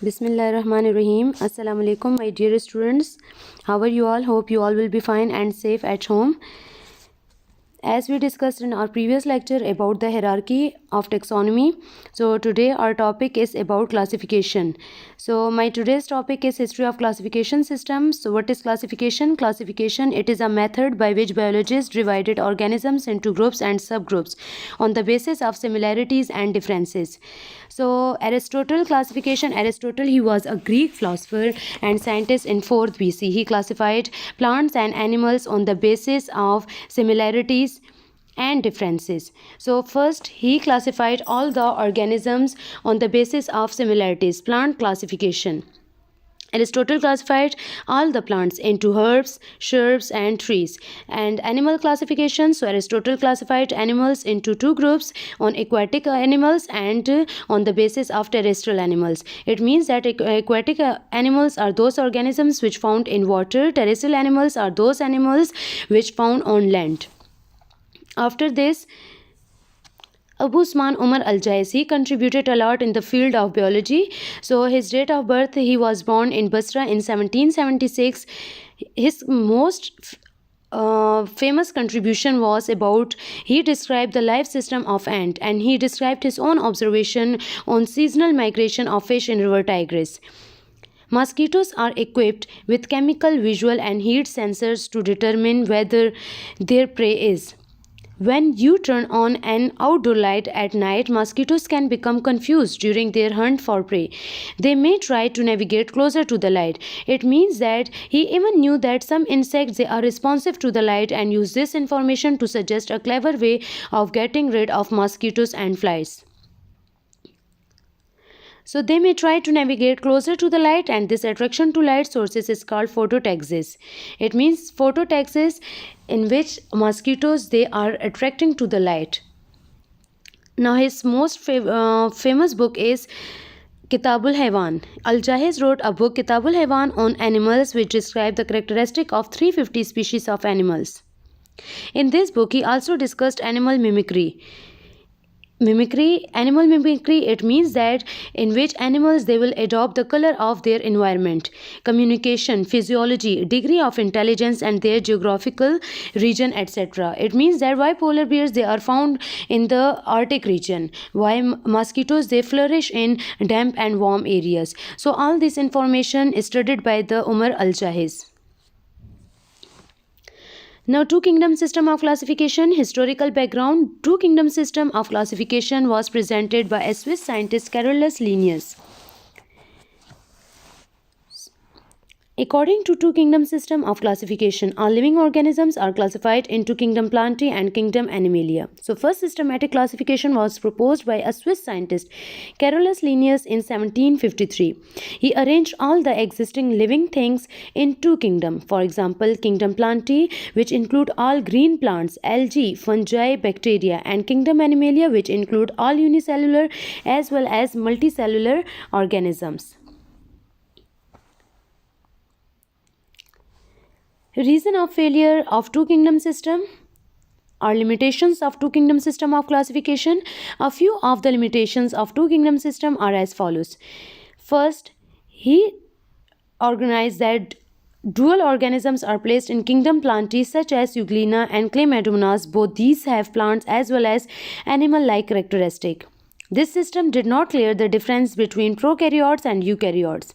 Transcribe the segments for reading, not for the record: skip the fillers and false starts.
Bismillahirrahmanirrahim. Assalamu alaikum, my dear students. How are you all? Hope you all will be fine and safe at home. As we discussed in our previous lecture about the hierarchy of taxonomy, so today our topic is about classification. So my today's topic is history of classification systems. So what is classification? Classification, it is a method by which biologists divided organisms into groups and subgroups on the basis of similarities and differences. So Aristotle classification, Aristotle, he was a Greek philosopher and scientist in 4th BC. He classified plants and animals on the basis of similarities and differences. So first he classified all the organisms on the basis of similarities, plant classification. Aristotle classified all the plants into herbs, shrubs, and trees. And animal classification, so Aristotle classified animals into two groups, on aquatic animals and on the basis of terrestrial animals. It means that aquatic animals are those organisms which found in water, terrestrial animals are those animals which found on land. After this, Abu Usman Umar Al-Jaisi contributed a lot in the field of biology. So his date of birth, he was born in Basra in 1776. His most famous contribution was about, he described the life system of ant, and he described his own observation on seasonal migration of fish in river Tigris. Mosquitoes are equipped with chemical, visual, and heat sensors to determine whether their prey is. When you turn on an outdoor light at night, mosquitoes can become confused during their hunt for prey. They may try to navigate closer to the light. It means that he even knew that some insects, they are responsive to the light, and use this information to suggest a clever way of getting rid of mosquitoes and flies. So they may try to navigate closer to the light, and this attraction to light sources is called phototaxis. It means phototaxis, in which mosquitoes, they are attracting to the light. Now his most famous book is Kitabul Haywan. Al-Jahiz wrote a book, Kitabul Haywan, on animals, which describe the characteristic of 350 species of animals. In this book, he also discussed animal mimicry. Animal mimicry, it means that in which animals, they will adopt the color of their environment. Communication, physiology, degree of intelligence, and their geographical region, etc. It means that why polar bears, they are found in the Arctic region, why mosquitoes, they flourish in damp and warm areas. So all this information is studied by the Umar Al-Jahiz. Now, two kingdom system of classification. Historical background. Two kingdom system of classification was presented by a Swiss scientist, Carolus Linnaeus. According to two kingdom system of classification, all living organisms are classified into kingdom Plantae and kingdom Animalia. So first systematic classification was proposed by a Swiss scientist, Carolus Linnaeus, in 1753. He arranged all the existing living things in two kingdoms. For example, kingdom Plantae, which include all green plants, algae, fungi, bacteria, and kingdom Animalia, which include all unicellular as well as multicellular organisms. Reason of failure of two kingdom system or limitations of two kingdom system of classification. A few of the limitations of two kingdom system are as follows. First, he organized that dual organisms are placed in kingdom Plantae, such as Euglena and Chlamydomonas. Both these have plants as well as animal-like characteristic. This system did not clear the difference between prokaryotes and eukaryotes.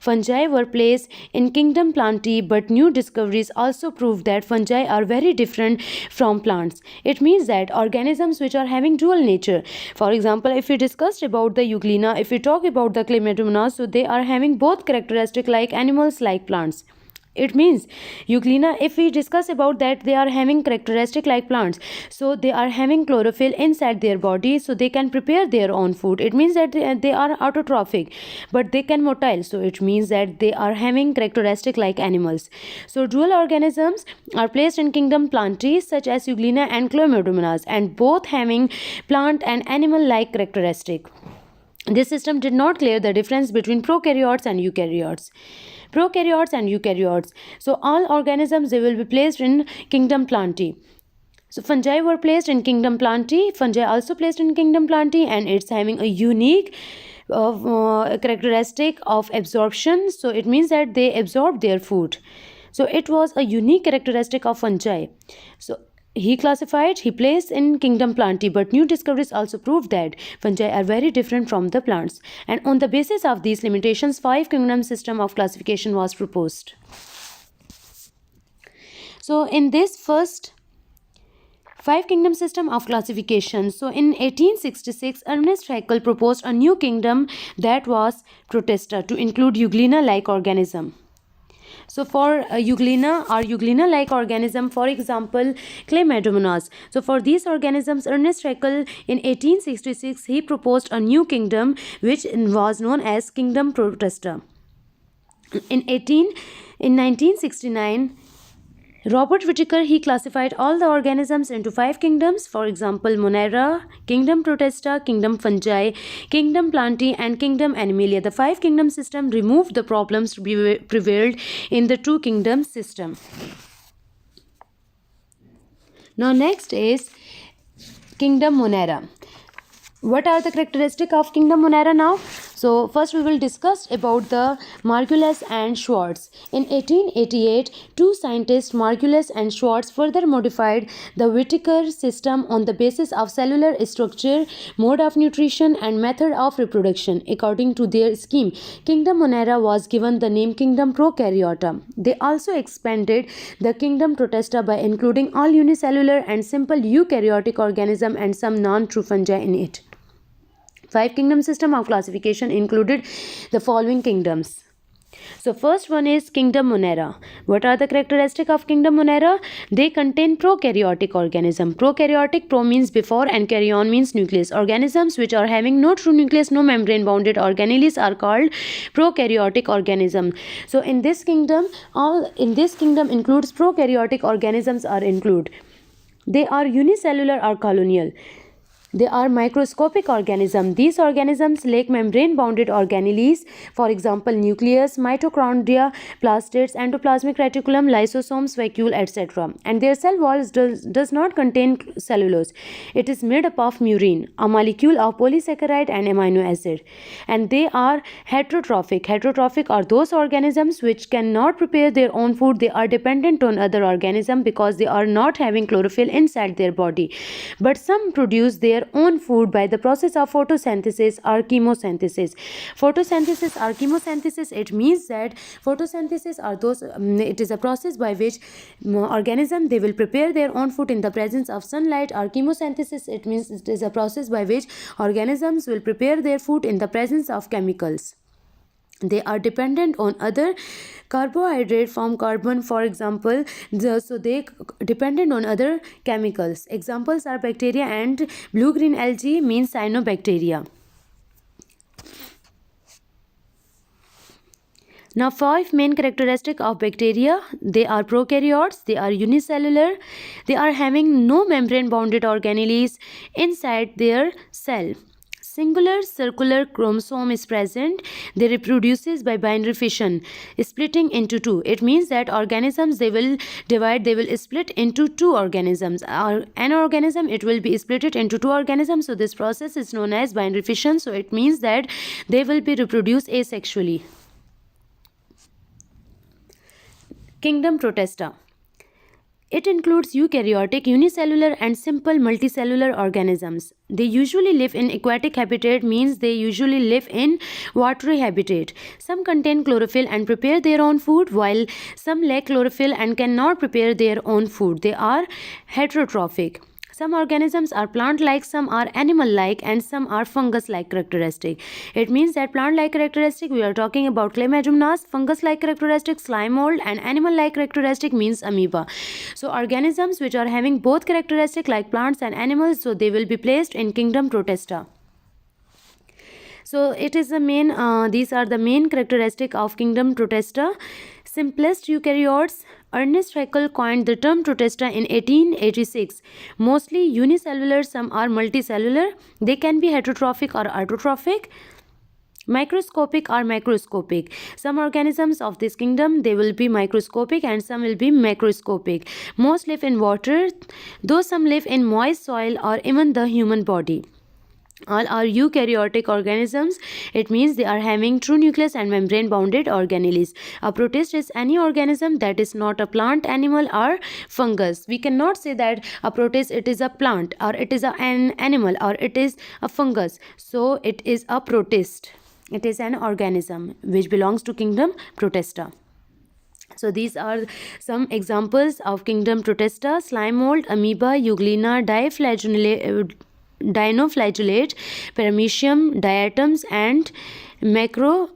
Fungi were placed in kingdom Plantae, but new discoveries also proved that fungi are very different from plants. It means that organisms which are having dual nature. For example, if we discussed about the Euglena, if we talk about the Chlamydomonas, so they are having both characteristic like animals, like plants. It means Euglena, if we discuss about that, they are having characteristic like plants. So they are having chlorophyll inside their body, so they can prepare their own food. It means that they are autotrophic, but they can motile. So it means that they are having characteristic like animals. So dual organisms are placed in kingdom Plantae, such as Euglena and Chlamydomonas, and both having plant and animal like characteristic. This system did not clear the difference between prokaryotes and eukaryotes. Prokaryotes and eukaryotes. So all organisms, they will be placed in kingdom Plantae. So fungi were placed in kingdom Plantae. Fungi also placed in kingdom Plantae, and it's having a unique characteristic of absorption. So it means that they absorb their food. So it was a unique characteristic of fungi. So he placed in kingdom Plantae, but new discoveries also proved that fungi are very different from the plants. And on the basis of these limitations, 5 kingdom system of classification was proposed. So in this first 5 kingdom system of classification, so in 1866, Ernest Haeckel proposed a new kingdom, that was Protista, to include Euglena-like organism. So for Euglena or Euglena-like organism, for example, Chlamydomonas. So for these organisms, Ernest Haeckel in 1866 he proposed a new kingdom which was known as Kingdom Protista. In 1969, Robert Whittaker he classified all the organisms into 5 kingdoms, for example Monera, Kingdom Protista, Kingdom Fungi, Kingdom Plantae and Kingdom Animalia. The 5 kingdom system removed the problems prevailed in the 2 kingdom system. Now next is Kingdom Monera. What are the characteristics of Kingdom Monera now? So first we will discuss about the Margulis and Schwartz. In 1888, 2 scientists, Margulis and Schwartz, further modified the Whittaker system on the basis of cellular structure, mode of nutrition and method of reproduction. According to their scheme, Kingdom Monera was given the name Kingdom Prokaryota. They also expanded the Kingdom Protista by including all unicellular and simple eukaryotic organisms and some non-true fungi in it. 5 kingdom system of classification included the following kingdoms. So first one is Kingdom Monera. What are the characteristics of Kingdom Monera? They contain prokaryotic organism. Prokaryotic, pro means before and karyon means nucleus. Organisms which are having no true nucleus, no membrane bounded organelles are called prokaryotic organism. So in this kingdom includes prokaryotic organisms are included. They are unicellular or colonial. They are microscopic organisms. These organisms lack membrane-bounded organelles, for example, nucleus, mitochondria, plastids, endoplasmic reticulum, lysosomes, vacuole, etc. And their cell wall does not contain cellulose. It is made up of murine, a molecule of polysaccharide and amino acid. And they are heterotrophic. Heterotrophic are those organisms which cannot prepare their own food. They are dependent on other organisms because they are not having chlorophyll inside their body. But some produce their own food by the process of photosynthesis or chemosynthesis. Photosynthesis or chemosynthesis, it means that photosynthesis are those it is a process by which organism they will prepare their own food in the presence of sunlight, or chemosynthesis, it means it is a process by which organisms will prepare their food in the presence of chemicals. They are dependent on other carbohydrate from carbon, for example, so they dependent on other chemicals. Examples are bacteria and blue-green algae means cyanobacteria. Now 5 main characteristics of bacteria. They are prokaryotes, they are unicellular, they are having no membrane bounded organelles inside their cell. Singular circular chromosome is present. They reproduces by binary fission, splitting into 2. It means that organisms they will split into 2 organisms. An organism it will be split into 2 organisms. So this process is known as binary fission. So it means that they will be reproduced asexually. Kingdom Protista. It includes eukaryotic, unicellular and simple multicellular organisms. They usually live in aquatic habitat, means they usually live in watery habitat. Some contain chlorophyll and prepare their own food, while some lack chlorophyll and cannot prepare their own food. They are heterotrophic. Some organisms are plant-like, some are animal-like, and some are fungus-like characteristic. It means that plant-like characteristic, we are talking about Chlamydomonas, fungus-like characteristic, slime mold, and animal-like characteristic means amoeba. So organisms which are having both characteristic like plants and animals, so they will be placed in Kingdom Protista. So it is the main, these are the main characteristic of Kingdom Protista. Simplest eukaryotes. Ernest Haeckel coined the term Protista in 1886. Mostly unicellular, some are multicellular. They can be heterotrophic or autotrophic. Microscopic or macroscopic. Some organisms of this kingdom they will be microscopic and some will be macroscopic. Most live in water, though some live in moist soil or even the human body. All are eukaryotic organisms. It means they are having true nucleus and membrane bounded organelles. A protist is any organism that is not a plant, animal, or fungus. We cannot say that a protist it is a plant, or it is an animal, or it is a fungus. So it is a protist. It is an organism which belongs to kingdom Protista. So these are some examples of kingdom Protista: slime mold, amoeba, euglena, dinoflagellate, paramecium, diatoms, and macroalga.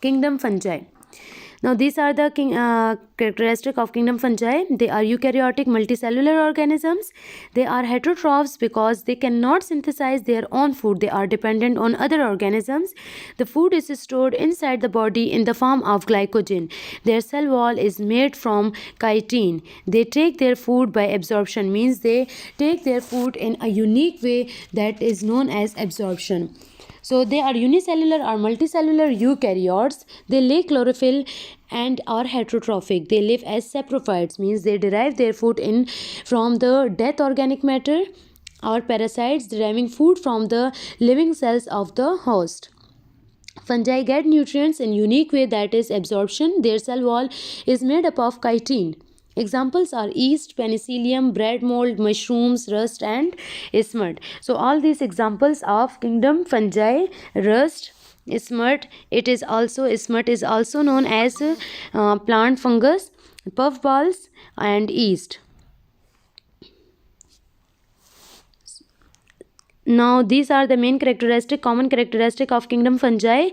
Kingdom fungi. Now these are the characteristic of kingdom fungi. They are eukaryotic multicellular organisms. They are heterotrophs because they cannot synthesize their own food. They are dependent on other organisms. The food is stored inside the body in the form of glycogen. Their cell wall is made from chitin. They take their food by absorption, means they take their food in a unique way that is known as absorption. So they are unicellular or multicellular eukaryotes. They lay chlorophyll and are heterotrophic. They live as saprophytes, means they derive their food from the dead organic matter, or parasites deriving food from the living cells of the host. Fungi get nutrients in unique way, that is absorption. Their cell wall is made up of chitin. Examples are yeast, penicillium, bread mold, mushrooms, rust, and smut. So all these examples of kingdom fungi: rust, smut. Smut is also known as plant fungus, puffballs, and yeast. Now these are the main common characteristic of kingdom fungi.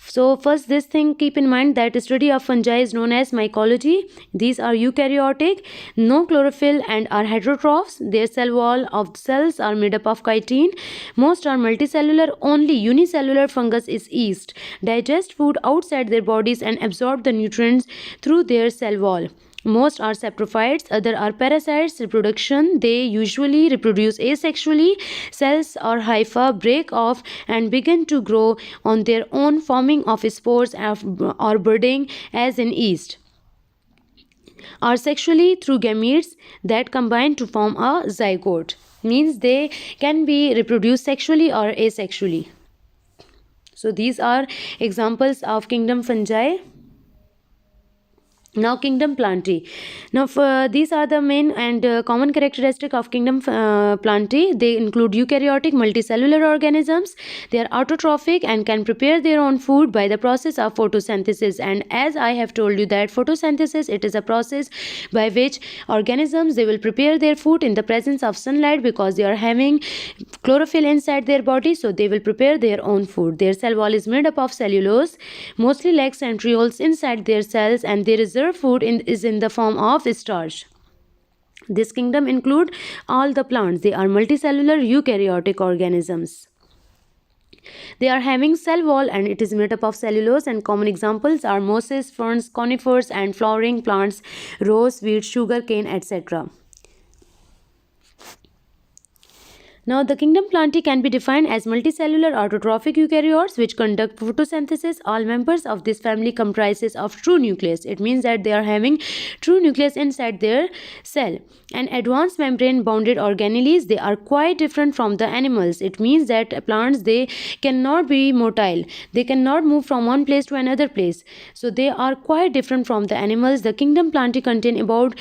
So first, this thing keep in mind that study of fungi is known as mycology. These are eukaryotic, no chlorophyll, and are heterotrophs. Their cell wall of cells are made up of chitin. Most are multicellular. Only unicellular fungus is yeast. Digest food outside their bodies and absorb the nutrients through their cell wall. Most are saprophytes, other are parasites. Reproduction: they usually reproduce asexually. Cells or hypha break off and begin to grow on their own, forming of spores or budding as in yeast. Or sexually through gametes that combine to form a zygote, means they can be reproduced sexually or asexually. So these are examples of kingdom fungi. Now kingdom plantae. Now these are the main and common characteristic of kingdom plantae. They include eukaryotic multicellular organisms. They are autotrophic and can prepare their own food by the process of photosynthesis. And as I have told you that photosynthesis, it is a process by which organisms they will prepare their food in the presence of sunlight, because they are having chlorophyll inside their body, so they will prepare their own food. Their cell wall is made up of cellulose, mostly like centrioles inside their cells, and they reserve food is in the form of starch. This kingdom include all the plants. They are multicellular eukaryotic organisms. They are having cell wall and it is made up of cellulose, and common examples are mosses, ferns, conifers, and flowering plants, rose, wheat, sugar cane, etc. Now, the kingdom plantae can be defined as multicellular autotrophic eukaryotes which conduct photosynthesis. All members of this family comprises of true nucleus. It means that they are having true nucleus inside their cell. And advanced membrane bounded organelles, they are quite different from the animals. It means that plants, they cannot be motile. They cannot move from one place to another place. So they are quite different from the animals. The kingdom plantae contain about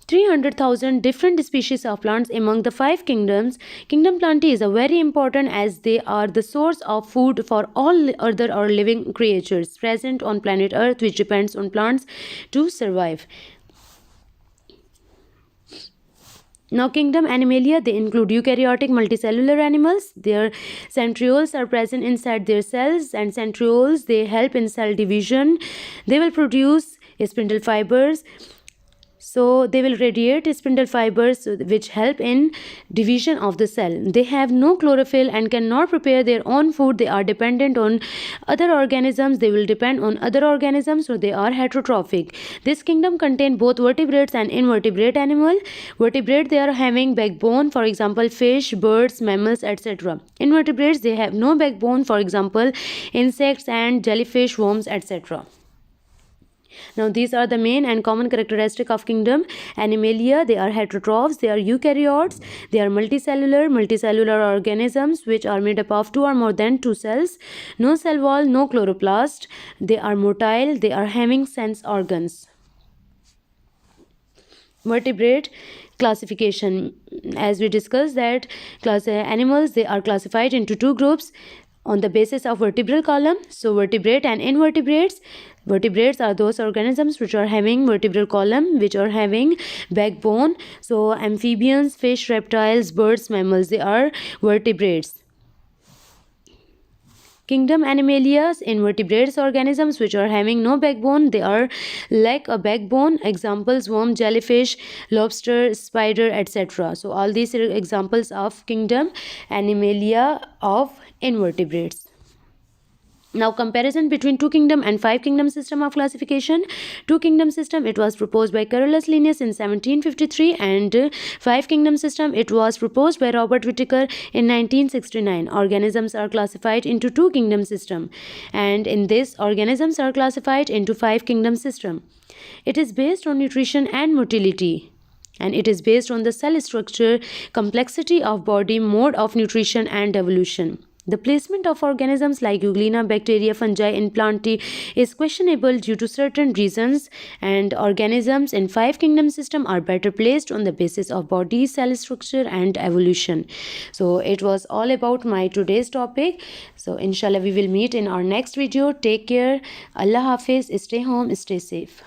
300,000 different species of plants among the 5 kingdoms. Kingdom plantae is very important as they are the source of food for all other or living creatures present on planet Earth, which depends on plants to survive. Now, kingdom Animalia, they include eukaryotic multicellular animals. Their centrioles are present inside their cells, and centrioles, they help in cell division. They will produce spindle fibers. So they will radiate spindle fibers which help in division of the cell. They have no chlorophyll and cannot prepare their own food. They are dependent on other organisms. They will depend on other organisms, so they are heterotrophic. This kingdom contains both vertebrates and invertebrate animal. Vertebrate, they are having backbone, for example fish, birds, mammals, etc. Invertebrates, they have no backbone, for example insects and jellyfish, worms, etc. Now these are the main and common characteristic of kingdom Animalia. They are heterotrophs, they are eukaryotes, they are multicellular organisms which are made up of two or more than two cells, no cell wall, no chloroplast. They are motile, they are having sense organs. Vertebrate classification, as we discussed that animals, they are classified into two groups on the basis of vertebral column. So vertebrate and invertebrates. Vertebrates are those organisms which are having vertebral column, which are having backbone. So amphibians, fish, reptiles, birds, mammals, they are vertebrates. Kingdom Animalia, invertebrates organisms which are having no backbone, they are lack a backbone. Examples: worm, jellyfish, lobster, spider, etc. So all these are examples of kingdom Animalia of invertebrates. Now comparison between two kingdom and five kingdom system of classification. Two kingdom system, it was proposed by Carolus Linnaeus in 1753, and five kingdom system, it was proposed by Robert Whittaker in 1969. Organisms are classified into two kingdom system, and in this organisms are classified into five kingdom system. It is based on nutrition and motility, and it is based on the cell structure, complexity of body, mode of nutrition and evolution. The placement of organisms like Euglena, bacteria, fungi in Plantae is questionable due to certain reasons, and organisms in five kingdom system are better placed on the basis of body, cell structure and evolution. So it was all about my today's topic. So inshallah we will meet in our next video. Take care. Allah Hafiz. Stay home, stay safe.